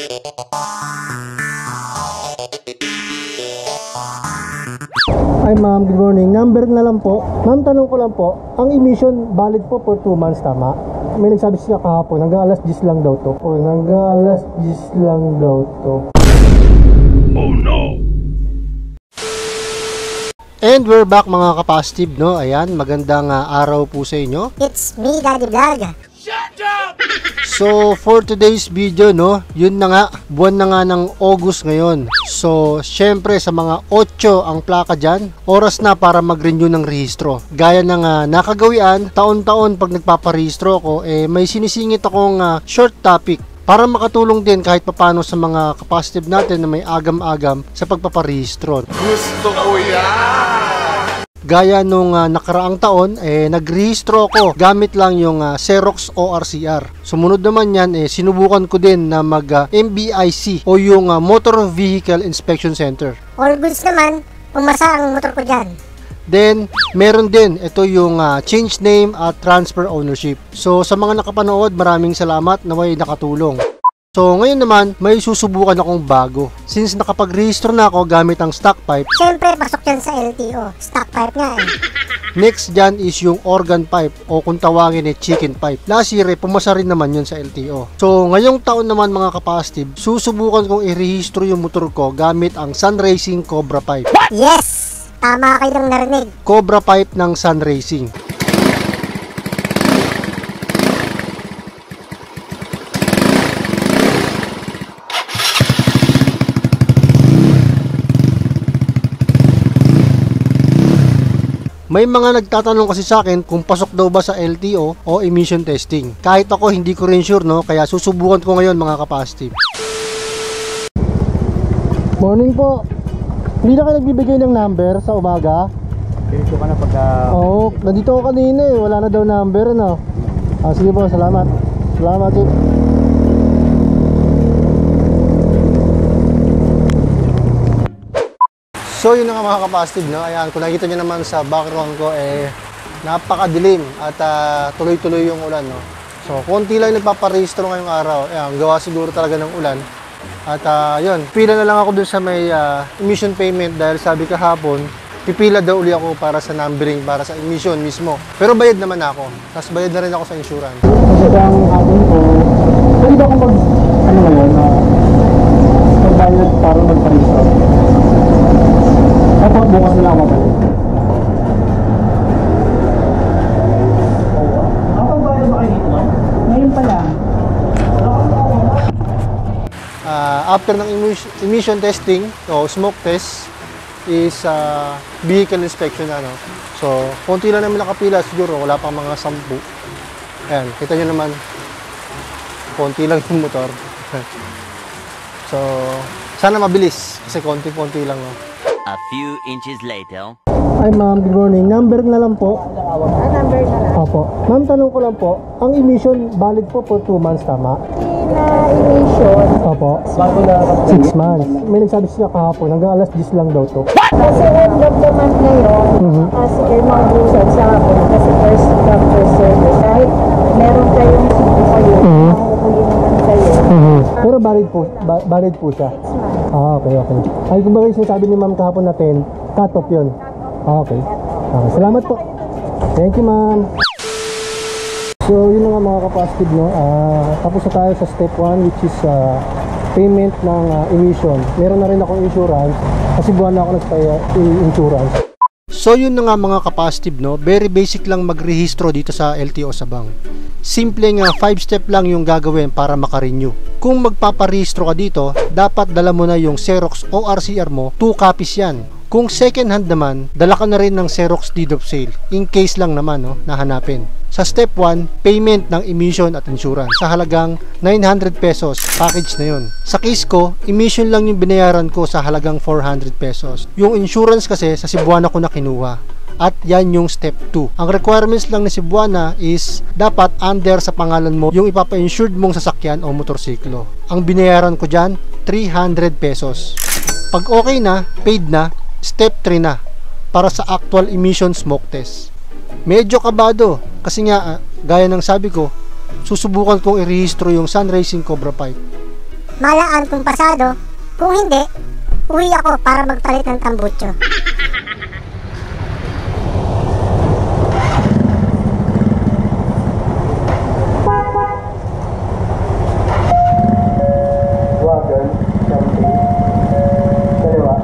Hi ma'am, good morning. Number na lang po. Ma'am, tanong ko lang po, ang emission valid po for 2 months, tama? May nagsabi siya kahapon, hanggang alas 10 lang daw to. O, hanggang alas 10 lang daw to. Oh no! And we're back mga kapositive, no? Ayan, magandang araw po sa inyo. It's me, Daddy Vlog. Shut up! So, for today's video, no? Yun na nga, buwan na nga ng August ngayon. So, syempre sa mga 8 ang plaka dyan, oras na para mag-renew ng rehistro. Gaya ng nakagawian, taon-taon pag nagpaparehistro ako, may sinisingit akong short topic para makatulong din kahit papano sa mga kapositive natin na may agam-agam sa pagpaparehistro. Gusto ko yan! Gaya nung nakaraang taon, nagrehistro ako gamit lang yung Xerox ORCR. Sumunod naman yan, sinubukan ko din na mag-MBIC o yung Motor Vehicle Inspection Center. All goods naman, pumasa ang motor ko dyan. Then, meron din, ito yung change name at transfer ownership. So, sa mga nakapanood, maraming salamat na may nakatulong. So, ngayon naman, may susubukan akong bago. Since nakapag-register na ako gamit ang stock pipe, siyempre, pasok yan sa LTO. Stock pipe nga eh. Next dyan is yung organ pipe o kung tawagin chicken pipe. Last year, pumasa rin naman yun sa LTO. So, ngayong taon naman mga kapositive, susubukan kong i-rehistro yung motor ko gamit ang Sun Racing Cobra pipe. Yes! Tama kayo lang narinig. Cobra pipe ng Sun Racing. May mga nagtatanong kasi sa akin kung pasok daw ba sa LTO o emission testing. Kahit ako hindi ko rin sure, no? Kaya susubukan ko ngayon mga kapositive. Morning po. Hindi na kayo nagbibigay ng number sa umaga? Dito ka na pagka... Oo, nandito ako kanina eh. Wala na daw number, no? Sige po, salamat. Salamat, Chief. So yun nga mga kapositive, no? Ayan, kung nakikita nyo naman sa background ko, napakadilim at tuloy-tuloy yung ulan, no? So konti lang nagpaparehistro ngayong araw. Ayan, gawa siguro talaga ng ulan. At yun, pila na lang ako dun sa may emission payment dahil sabi kahapon, pipila daw uli ako para sa numbering, para sa emission mismo. Pero bayad naman ako. Tapos bayad na rin ako sa insurance. Kasi ang atin ko, pwede ba akong magbayad para magparehistro? Tapos bukas na lang ako balik. Nakapagbayad ba kayo dito? Ngayon pa lang. After ng emission testing o smoke test is vehicle inspection na, no? So, konti lang naman nakapila siguro, wala pang mga 10. Ayan, kita nyo naman, konti lang yung motor. So, sana mabilis kasi konti-konti lang, no? A few inches later. Hi ma'am, good morning. Number na lang po. Number na lang. Opo. Ma'am, tanong ko lang po, ang emission valid po for 2 months, tama? Emission. Opo. 6 months. May nagsabi siya kahapon, hanggang alas 10 lang daw to. Kasi end of the month ngayon, kasi kayo mga busan sa hapon, kasi first come, first service. Kahit meron kayong sipo kayo, makukulit naman kayo. Pero valid po siya. 6 months. Okay. Ay, kung bakit sinasabi ni ma'am kahapon natin, cut off yun. Okay. Salamat po. Thank you ma'am. So, yun na nga mga kapositive, no? Tapos na tayo sa step 1, which is payment ng emission. Meron na rin akong insurance kasi buwan na ako nagpa-insurance. So, yun na nga mga kapositive, no? Very basic lang magrehistro dito sa LTO Sabang. Simpleng 5-step lang yung gagawin para makarenew. Kung magpaparehistro ka dito, dapat dala mo na yung Xerox ORCR mo, 2 copies yan. Kung second hand naman, dala ka na rin ng Xerox deed of sale, in case lang naman, no, nahanapin. Sa step 1, payment ng emission at insurance sa halagang 900 pesos, package na yun. Sa case ko, emission lang yung binayaran ko sa halagang 400 pesos. Yung insurance kasi sa Cebuana ko na kinuha. At yan yung step 2. Ang requirements lang ni Cebuana is dapat under sa pangalan mo yung ipapa-insured mong sasakyan o motorsiklo. Ang binayaran ko dyan, 300 pesos. Pag okay na, paid na, step 3 na para sa actual emission smoke test. Medyo kabado kasi nga gaya ng sabi ko, susubukan kong i-rehistro yung Sun Racing Cobra pipe. malaan kung pasado. Kung hindi, uwi ako para magpalit ng tambutso. Wagon, something. Kaliwa.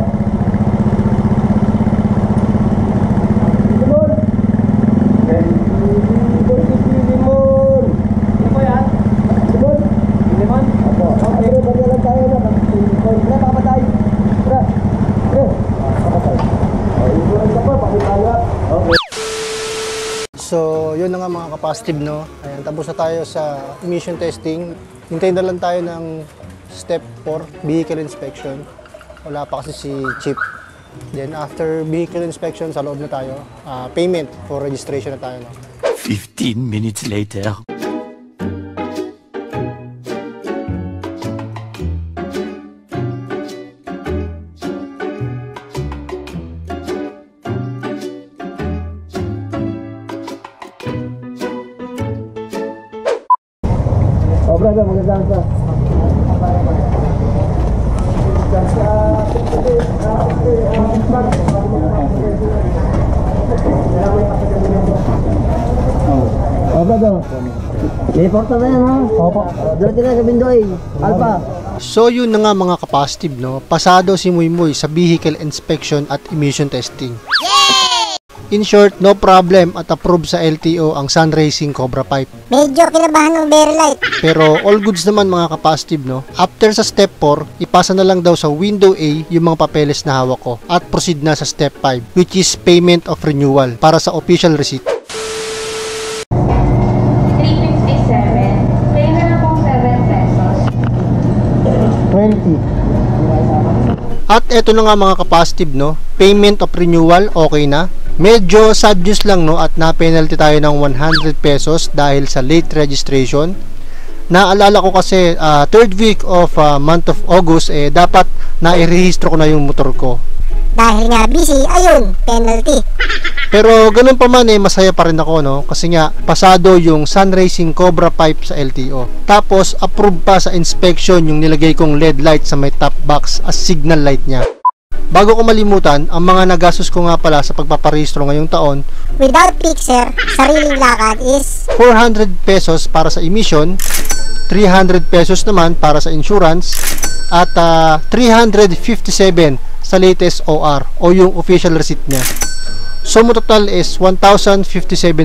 Limon! Limon! Ano po yan? Limon? Limon? Opo. Okay, bagyalan tayo na. Pre, pakapatay. Pre, pakapatay. Iliburan ka pa, pakilala. Okay. So, yun na nga mga kapositive, no? Ayan, tapos na tayo sa emission testing. Hintayin na lang tayo ng step 4, vehicle inspection. Wala pa kasi si Chip. Then after vehicle inspection, sa loob na tayo. Payment for registration na tayo, no? 15 minutes later. Oh, brother, magandang ka. Oh, brother. Report na yan, ha? Opo. Dito na sa Bindoy. Alpha. So yun na nga mga kapositive, no? Pasado si Muymoy sa vehicle inspection at emission testing. In short, no problem at approved sa LTO ang Sun Racing Cobra Pipe. Medyo kinabahan ng very light. Pero all goods naman mga kapositive, no? After sa step 4, ipasa na lang daw sa window A yung mga papeles na hawak ko at proceed na sa step 5, which is payment of renewal para sa official receipt. 357. Pay na lang pong 7 pesos. 20. At eto na nga mga kapositive, no? Payment of renewal, okay na. Medyo sad news lang, no, at na-penalty tayo ng 100 pesos dahil sa late registration. Naalala ko kasi third week of month of August, dapat na-irehistro ko na yung motor ko. Dahil nga busy, ayun, penalty. Pero ganun pa man, masaya pa rin ako, no, kasi nga pasado yung Sun Racing Cobra Pipe sa LTO. Tapos approve pa sa inspection yung nilagay kong LED light sa may top box as signal light niya. Bago ko malimutan, ang mga nagastos ko nga pala sa pagpaparehistro ngayong taon, Without fixer, sariling lakad is 400 pesos para sa emission, 300 pesos naman para sa insurance, at 357 sa latest OR o yung official receipt niya. So mo total is 1,057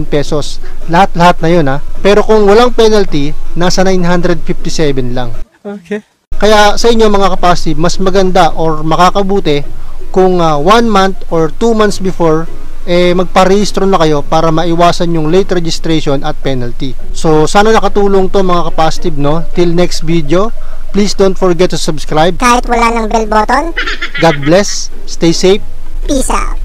pesos. Lahat-lahat na yun, ha. Pero kung walang penalty, nasa 957 lang. Okay. Kaya sa inyo mga kapositive, mas maganda or makakabuti kung 1 month or 2 months before magparehistro na kayo para maiwasan yung late registration at penalty. So sana nakatulong to mga kapositive, no? Till next video, please don't forget to subscribe. kahit wala ng bell button. God bless, stay safe. Peace out.